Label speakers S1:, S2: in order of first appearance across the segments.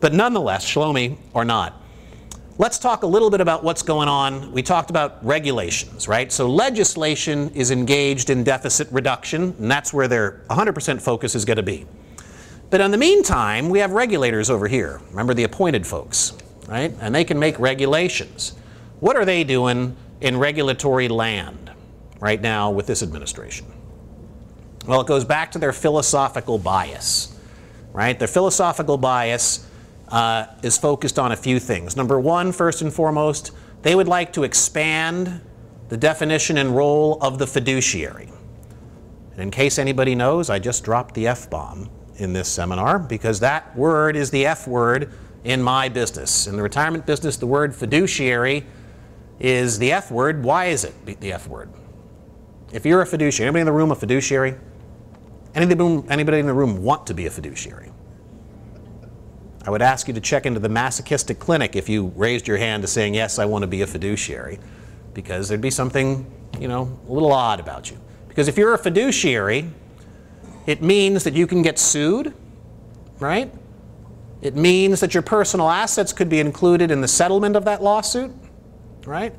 S1: But nonetheless, Shlomi or not, let's talk a little bit about what's going on. We talked about regulations, right? So legislation is engaged in deficit reduction, and that's where their 100% focus is going to be. But in the meantime, we have regulators over here. Remember the appointed folks, right? And they can make regulations. What are they doing in regulatory land right now with this administration? Well, it goes back to their philosophical bias, right? Their philosophical bias is focused on a few things. Number one, first and foremost, they would like to expand the definition and role of the fiduciary. And in case anybody knows, I just dropped the F-bomb in this seminar because that word is the F word in my business. In the retirement business, the word fiduciary is the F word. Why is it the F word? If you're a fiduciary, anybody in the room a fiduciary? Anybody in the room want to be a fiduciary? I would ask you to check into the masochistic clinic if you raised your hand to saying, yes, I want to be a fiduciary, because there'd be something, you know, a little odd about you. Because if you're a fiduciary, it means that you can get sued, right? It means that your personal assets could be included in the settlement of that lawsuit, right?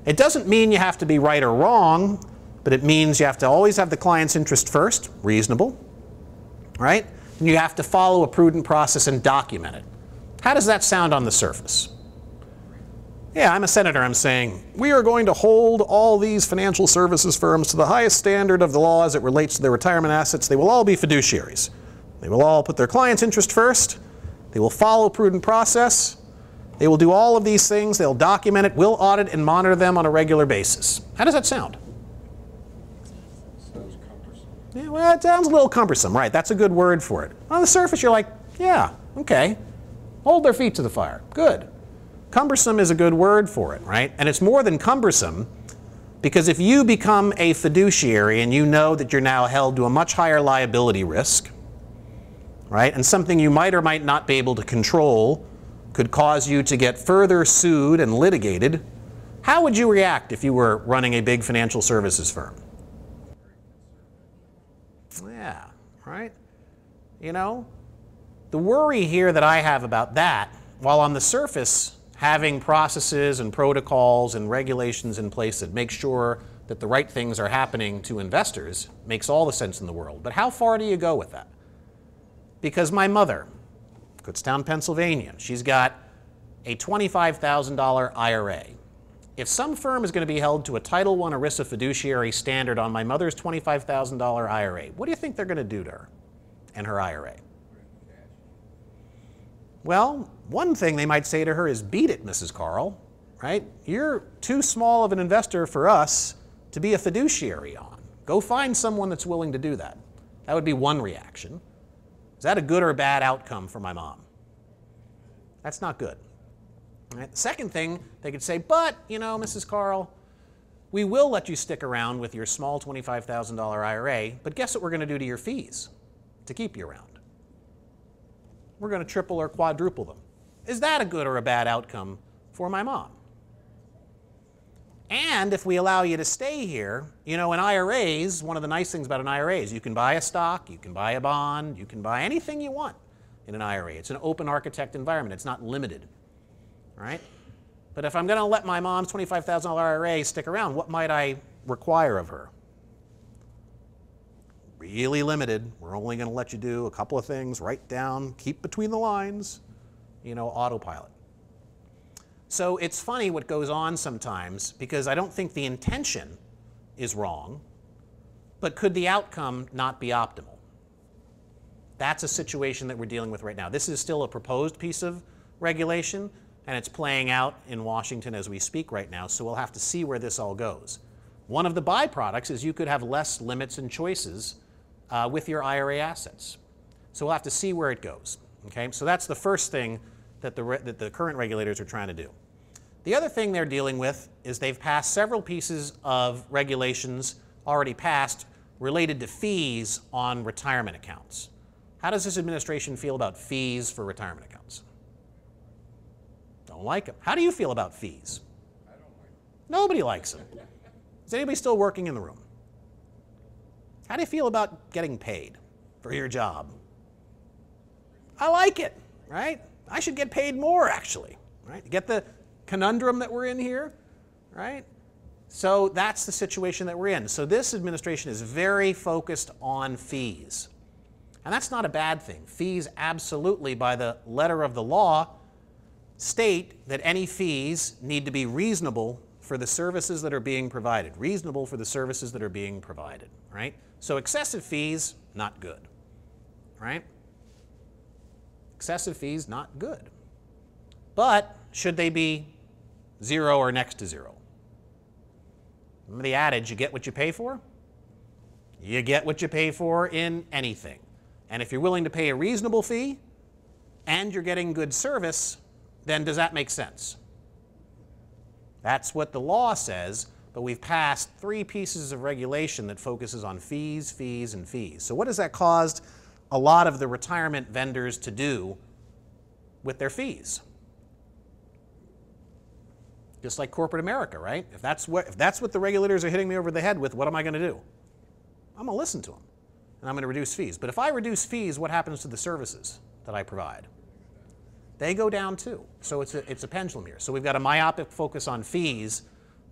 S1: It doesn't mean you have to be right or wrong, but it means you have to always have the client's interest first, reasonable, right? And you have to follow a prudent process and document it. How does that sound on the surface? Yeah, I'm a senator. I'm saying, we are going to hold all these financial services firms to the highest standard of the law as it relates to their retirement assets. They will all be fiduciaries. They will all put their client's interest first. They will follow a prudent process. They will do all of these things. They'll document it. We'll audit and monitor them on a regular basis. How does that sound?
S2: Sounds cumbersome.
S1: Yeah, well, it sounds a little cumbersome, right? That's a good word for it. On the surface, you're like, yeah, okay. Hold their feet to the fire. Good. Cumbersome is a good word for it, right? And it's more than cumbersome, because if you become a fiduciary and you know that you're now held to a much higher liability risk, right, and something you might or might not be able to control could cause you to get further sued and litigated, how would you react if you were running a big financial services firm? Yeah, right? You know, the worry here that I have about that, while on the surface having processes and protocols and regulations in place that make sure that the right things are happening to investors, makes all the sense in the world. But how far do you go with that? Because my mother, Kutztown, Pennsylvania, she's got a $25,000 IRA. If some firm is going to be held to a Title I ERISA fiduciary standard on my mother's $25,000 IRA, what do you think they're going to do to her and her IRA? Well, one thing they might say to her is, beat it, Mrs. Carl, right? You're too small of an investor for us to be a fiduciary on. Go find someone that's willing to do that. That would be one reaction. Is that a good or a bad outcome for my mom? That's not good. Right? The second thing, they could say, but, you know, Mrs. Carl, we will let you stick around with your small $25,000 IRA, but guess what we're going to do to your fees to keep you around? We're going to triple or quadruple them. Is that a good or a bad outcome for my mom? And if we allow you to stay here, you know, in IRAs, one of the nice things about an IRA is you can buy a stock, you can buy a bond, you can buy anything you want in an IRA. It's an open architect environment. It's not limited, right? But if I'm going to let my mom's $25,000 IRA stick around, what might I require of her? Really limited. We're only going to let you do a couple of things, write down, keep between the lines, you know, autopilot. So it's funny what goes on sometimes, because I don't think the intention is wrong, but could the outcome not be optimal? That's a situation that we're dealing with right now. This is still a proposed piece of regulation, and it's playing out in Washington as we speak right now, so we'll have to see where this all goes. One of the byproducts is you could have less limits and choices with your IRA assets. So we'll have to see where it goes. Okay? So that's the first thing that the current regulators are trying to do. The other thing they're dealing with is they've passed several pieces of regulations already passed related to fees on retirement accounts. How does this administration feel about fees for retirement accounts? Don't like them. How do you feel about fees?
S2: I don't like it.
S1: Nobody likes them. Is anybody still working in the room? How do you feel about getting paid for your job? I like it, right? I should get paid more, actually, right? Get the conundrum that we're in here, right? So that's the situation that we're in. So this administration is very focused on fees. And that's not a bad thing. Fees absolutely, by the letter of the law, state that any fees need to be reasonable for the services that are being provided. Reasonable for the services that are being provided, right? So excessive fees, not good, right? Excessive fees, not good. But should they be zero or next to zero? Remember the adage, you get what you pay for? You get what you pay for in anything. And if you're willing to pay a reasonable fee and you're getting good service, then does that make sense? That's what the law says, but we've passed 3 pieces of regulation that focuses on fees, fees, and fees. So what has that caused a lot of the retirement vendors to do with their fees? Just like corporate America, right? If that's what the regulators are hitting me over the head with, what am I going to do? I'm going to listen to them, and I'm going to reduce fees. But if I reduce fees, what happens to the services that I provide? They go down too. So it's a pendulum here. So we've got a myopic focus on fees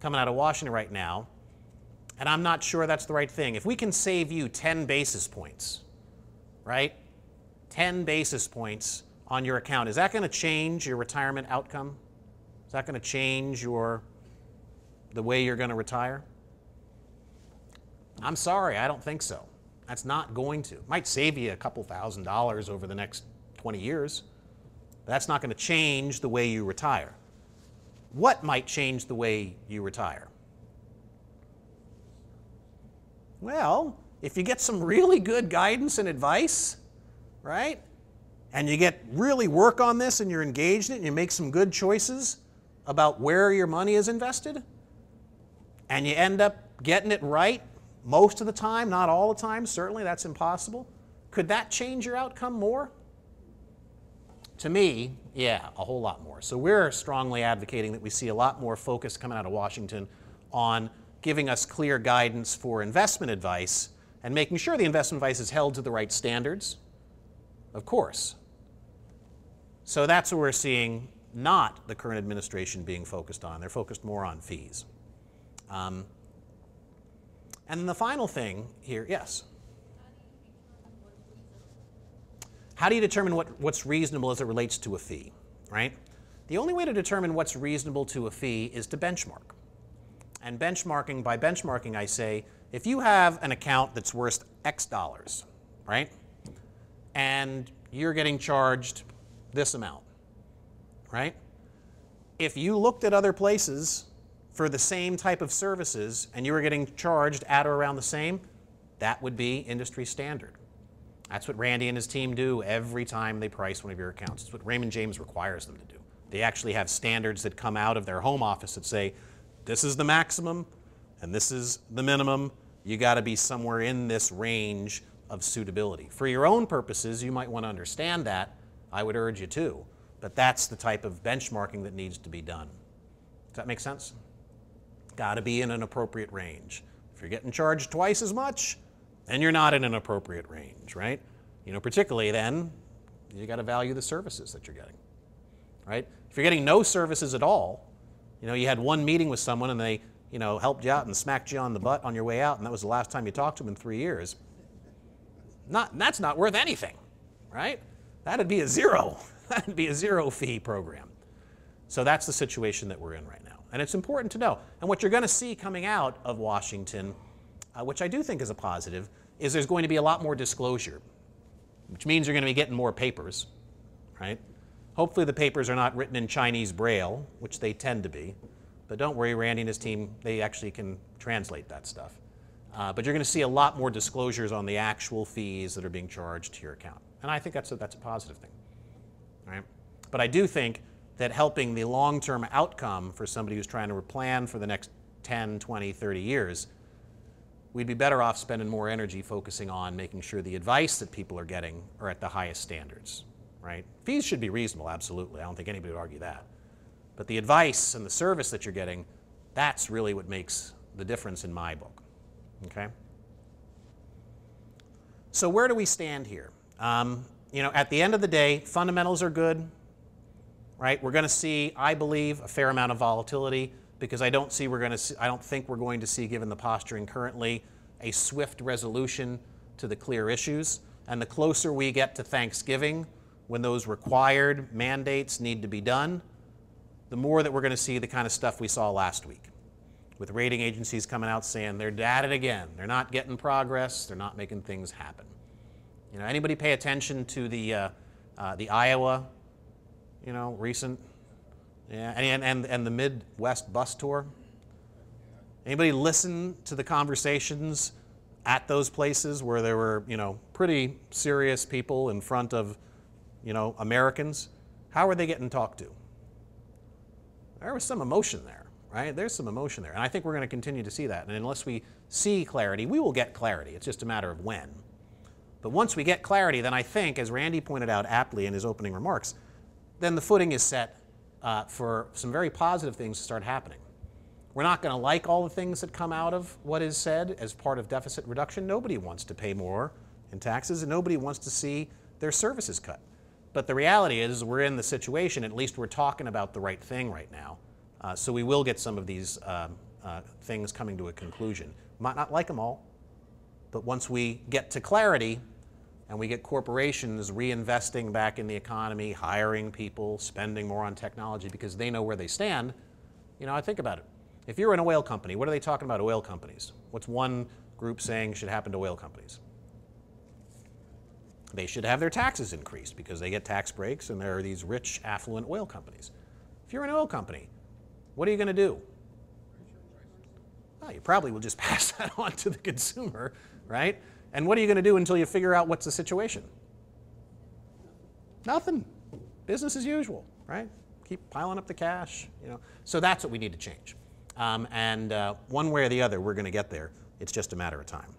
S1: coming out of Washington right now, and I'm not sure that's the right thing. If we can save you 10 basis points, right? 10 basis points on your account, is that going to change your retirement outcome? Is that going to change the way you're going to retire? I'm sorry, I don't think so. That's not going to. It might save you a couple $1,000s over the next 20 years. But that's not going to change the way you retire. What might change the way you retire? Well, if you get some really good guidance and advice, right? And you get really work on this and you're engaged in it and you make some good choices about where your money is invested, and you end up getting it right most of the time, not all the time, certainly that's impossible. Could that change your outcome more? To me, yeah, a whole lot more. So we're strongly advocating that we see a lot more focus coming out of Washington on giving us clear guidance for investment advice and making sure the investment advice is held to the right standards, of course. So that's what we're seeing, not the current administration being focused on. They're focused more on fees. And then the final thing here, yes? How do you determine what's reasonable as it relates to a fee, right? The only way to determine what's reasonable to a fee is to benchmark. And benchmarking, by benchmarking I say, if you have an account that's worth X dollars, right? And you're getting charged this amount, right? If you looked at other places for the same type of services and you were getting charged at or around the same, that would be industry standard. That's what Randy and his team do every time they price one of your accounts. It's what Raymond James requires them to do. They actually have standards that come out of their home office that say, this is the maximum and this is the minimum. You got to be somewhere in this range of suitability. For your own purposes, you might want to understand that. I would urge you to. But that's the type of benchmarking that needs to be done. Does that make sense? Got to be in an appropriate range. If you're getting charged twice as much, then you're not in an appropriate range, right? You know, particularly then, you got to value the services that you're getting, right? If you're getting no services at all, you know, you had one meeting with someone and they, you know, helped you out and smacked you on the butt on your way out, and that was the last time you talked to them in 3 years. That's not worth anything, right? That'd be a zero. That'd be a zero fee program. So that's the situation that we're in right now. And it's important to know. And what you're going to see coming out of Washington, which I do think is a positive, is there's going to be a lot more disclosure, which means you're going to be getting more papers, right? Hopefully the papers are not written in Chinese Braille, which they tend to be. But don't worry, Randy and his team, they actually can translate that stuff. But you're going to see a lot more disclosures on the actual fees that are being charged to your account. And I think that's a positive thing, right? But I do think that helping the long-term outcome for somebody who's trying to plan for the next 10, 20, 30 years, we'd be better off spending more energy focusing on making sure the advice that people are getting are at the highest standards, right? Fees should be reasonable, absolutely. I don't think anybody would argue that. But the advice and the service that you're getting, that's really what makes the difference in my book, okay? So where do we stand here? You know, at the end of the day, fundamentals are good, right? We're going to see, I believe, a fair amount of volatility because I don't think we're going to see, given the posturing currently, a swift resolution to the clear issues. And the closer we get to Thanksgiving, when those required mandates need to be done, the more that we're going to see the kind of stuff we saw last week, with rating agencies coming out saying they're at it again. They're not getting progress. They're not making things happen. You know, anybody pay attention to the Iowa, you know, recent, yeah, and the Midwest bus tour? Anybody listen to the conversations at those places where there were, you know, pretty serious people in front of, you know, Americans? How are they getting talked to? There was some emotion there, right? There's some emotion there. And I think we're going to continue to see that. And unless we see clarity, we will get clarity. It's just a matter of when. But once we get clarity, then I think, as Randy pointed out aptly in his opening remarks, then the footing is set for some very positive things to start happening. We're not going to like all the things that come out of what is said as part of deficit reduction. Nobody wants to pay more in taxes, and nobody wants to see their services cut. But the reality is we're in the situation, at least we're talking about the right thing right now. So we will get some of these things coming to a conclusion. Might not like them all, but once we get to clarity and we get corporations reinvesting back in the economy, hiring people, spending more on technology because they know where they stand, you know, I think about it. If you're an oil company, what are they talking about oil companies? What's one group saying should happen to oil companies? They should have their taxes increased because they get tax breaks and there are these rich, affluent oil companies. If you're an oil company, what are you going to do? Well, you probably will just pass that on to the consumer, right? And what are you going to do until you figure out what's the situation? Nothing. Business as usual, right? Keep piling up the cash, you know. So that's what we need to change. One way or the other, we're going to get there. It's just a matter of time.